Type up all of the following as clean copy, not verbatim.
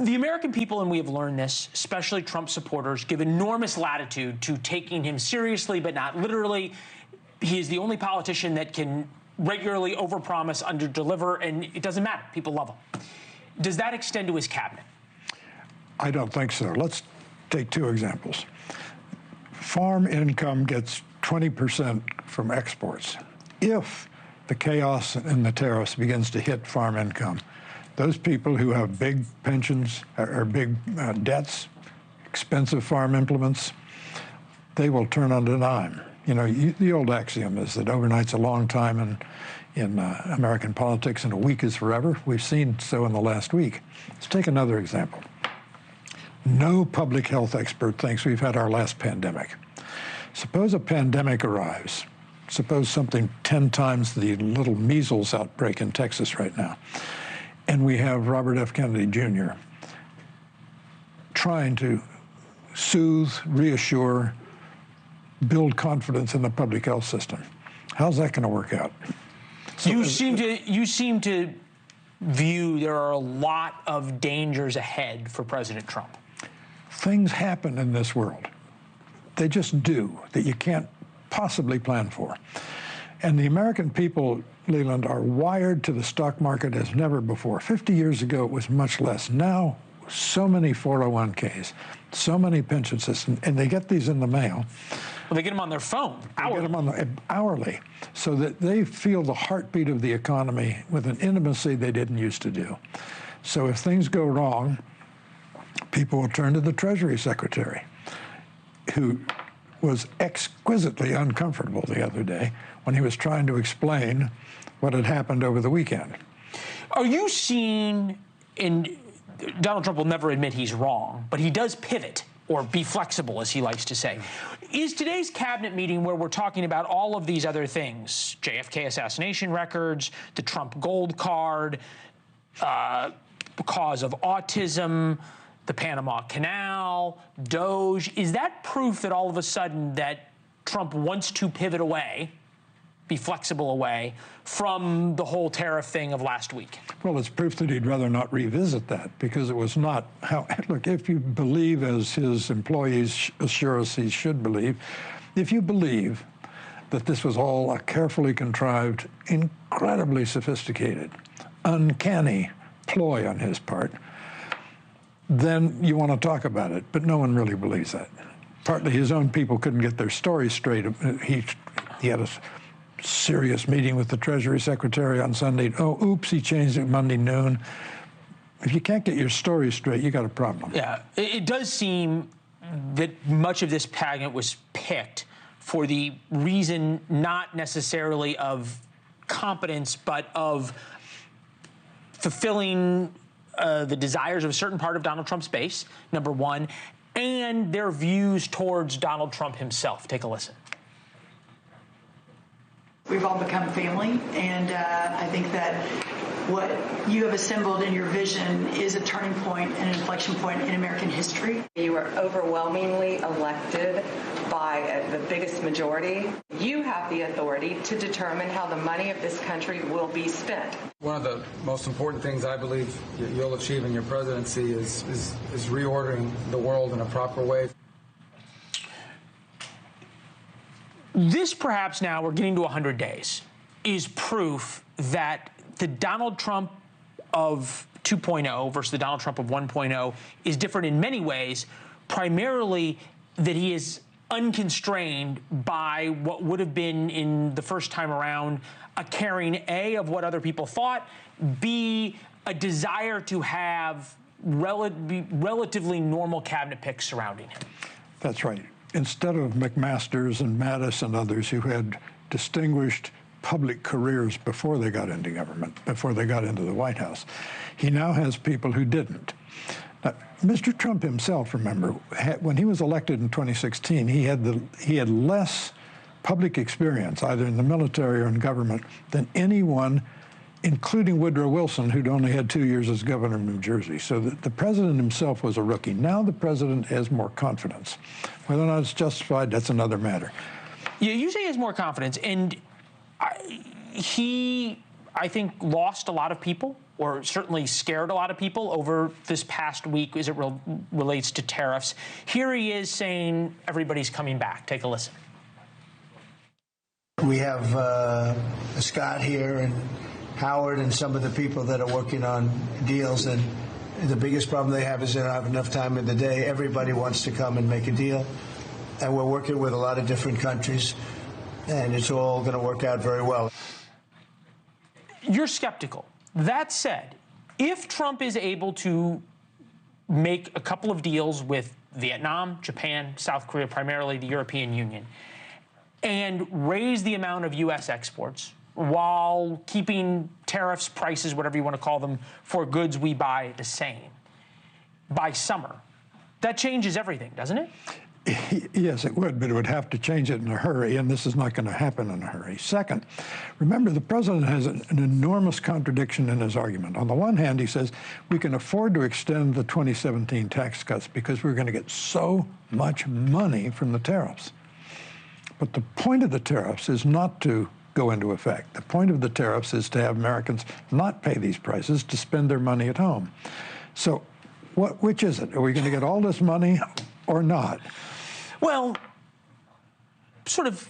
The American people, and we have learned this, especially Trump supporters, give enormous latitude to taking him seriously, but not literally. He is the only politician that can regularly overpromise, underdeliver, and it doesn't matter. People love him. Does that extend to his cabinet? I don't think so. Let's take two examples. Farm income gets 20% from exports. If the chaos in the tariffs begins to hit farm income, those people who have big pensions or big debts, expensive farm implements, they will turn on a dime. You know, the old axiom is that overnight's a long time in American politics and a week is forever. We've seen so in the last week. Let's take another example. No public health expert thinks we've had our last pandemic. Suppose a pandemic arrives. Suppose something 10 times the little measles outbreak in Texas right now. And we have Robert F. Kennedy Jr. trying to soothe, reassure, build confidence in the public health system. How's that going to work out? So, you seem to view there are a lot of dangers ahead for President Trump. Things happen in this world. They just do, that you can't possibly plan for. And the American people, Leland, are wired to the stock market as never before. 50 years ago, it was much less. Now, so many 401ks, so many pension systems, and they get these in the mail. Well, they get them on their phone, hourly. They get them hourly, so that they feel the heartbeat of the economy with an intimacy they didn't used to do. So if things go wrong, people will turn to the Treasury Secretary, who was exquisitely uncomfortable the other day when he was trying to explain what had happened over the weekend. Are you seeing, and Donald Trump will never admit he's wrong, but he does pivot or be flexible, as he likes to say. Is today's cabinet meeting where we're talking about all of these other things, JFK assassination records, the Trump gold card, cause of autism, the Panama Canal, Doge, is that proof that all of a sudden that Trump wants to pivot away, be flexible away from the whole tariff thing of last week? Well, it's proof that he'd rather not revisit that, because it was not how, look, if you believe, as his employees assure us he should believe, if you believe that this was all a carefully contrived, incredibly sophisticated, uncanny ploy on his part, then you want to talk about it, but no one really believes that. Partly his own people couldn't get their story straight. He had a serious meeting with the Treasury Secretary on Sunday. Oh, oops, he changed it Monday noon. If you can't get your story straight, you got a problem. Yeah, it does seem that much of this cabinet was picked for the reason not necessarily of competence, but of fulfilling the desires of a certain part of Donald Trump's base, number one, and their views towards Donald Trump himself. Take a listen. We've all become family, and I think that what you have assembled in your vision is a turning point and an inflection point in American history. You were overwhelmingly elected by the biggest majority. You have the authority to determine how the money of this country will be spent. One of the most important things I believe you'll achieve in your presidency is reordering the world in a proper way. This perhaps now, we're getting to 100 days, is proof that the Donald Trump of 2.0 versus the Donald Trump of 1.0 is different in many ways, primarily that he is unconstrained by what would have been in the first time around a caring, A, of what other people thought, B, a desire to have relatively normal cabinet picks surrounding him. That's right. Instead of McMasters and Mattis and others who had distinguished public careers before they got into government, before they got into the White House, he now has people who didn't. Now, Mr. Trump himself, remember, when he was elected in 2016, he had less public experience, either in the military or in government, than anyone, including Woodrow Wilson, who'd only had 2 years as governor of New Jersey. So the president himself was a rookie. Now the president has more confidence. Whether or not it's justified, that's another matter. Yeah, you say he has more confidence, and he, I think, lost a lot of people or certainly scared a lot of people over this past week as it relates to tariffs. Here he is saying everybody's coming back. Take a listen. We have Scott here and Howard and some of the people that are working on deals, and the biggest problem they have is they don't have enough time in the day. Everybody wants to come and make a deal, and we're working with a lot of different countries, and it's all going to work out very well. You're skeptical. That said, if Trump is able to make a couple of deals with Vietnam, Japan, South Korea, primarily the European Union, and raise the amount of U.S. exports while keeping tariffs, prices, whatever you want to call them, for goods we buy the same by summer, that changes everything, doesn't it? Yes, it would, but it would have to change it in a hurry, and this is not going to happen in a hurry. Second, remember, the president has an enormous contradiction in his argument. On the one hand, he says we can afford to extend the 2017 tax cuts because we're going to get so much money from the tariffs. But the point of the tariffs is not to go into effect. The point of the tariffs is to have Americans not pay these prices, to spend their money at home. So which is it? Are we going to get all this money or not? Well, sort of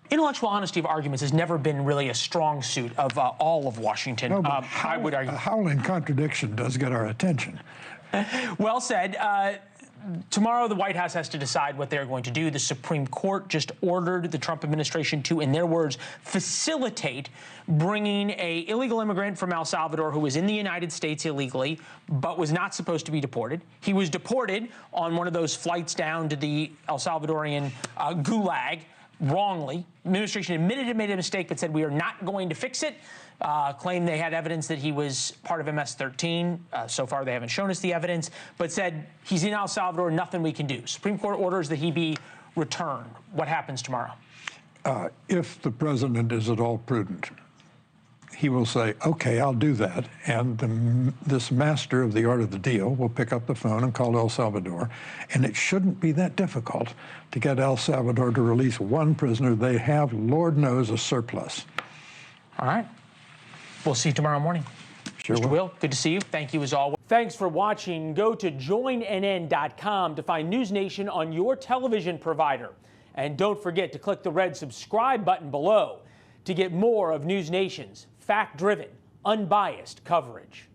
intellectual honesty of arguments has never been really a strong suit of all of Washington. No, but I would argue. A howling contradiction does get our attention. Well said. Tomorrow, the White House has to decide what they're going to do. The Supreme Court just ordered the Trump administration to, in their words, facilitate bringing an illegal immigrant from El Salvador who was in the United States illegally but was not supposed to be deported. He was deported on one of those flights down to the El Salvadorian gulag wrongly. Administration admitted it made a mistake but said we are not going to fix it. Claimed they had evidence that he was part of MS-13. So far, they haven't shown us the evidence, but said he's in El Salvador, nothing we can do. Supreme Court orders that he be returned. What happens tomorrow? If the president is at all prudent, he will say, okay, I'll do that. And this master of the art of the deal will pick up the phone and call El Salvador. And it shouldn't be that difficult to get El Salvador to release one prisoner. They have, Lord knows, a surplus. All right. We'll see you tomorrow morning. Sure Mr. Will, good to see you. Thank you as always. Thanks for watching. Go to joinnn.com to find NewsNation on your television provider. And don't forget to click the red subscribe button below to get more of NewsNation's fact-driven, unbiased coverage.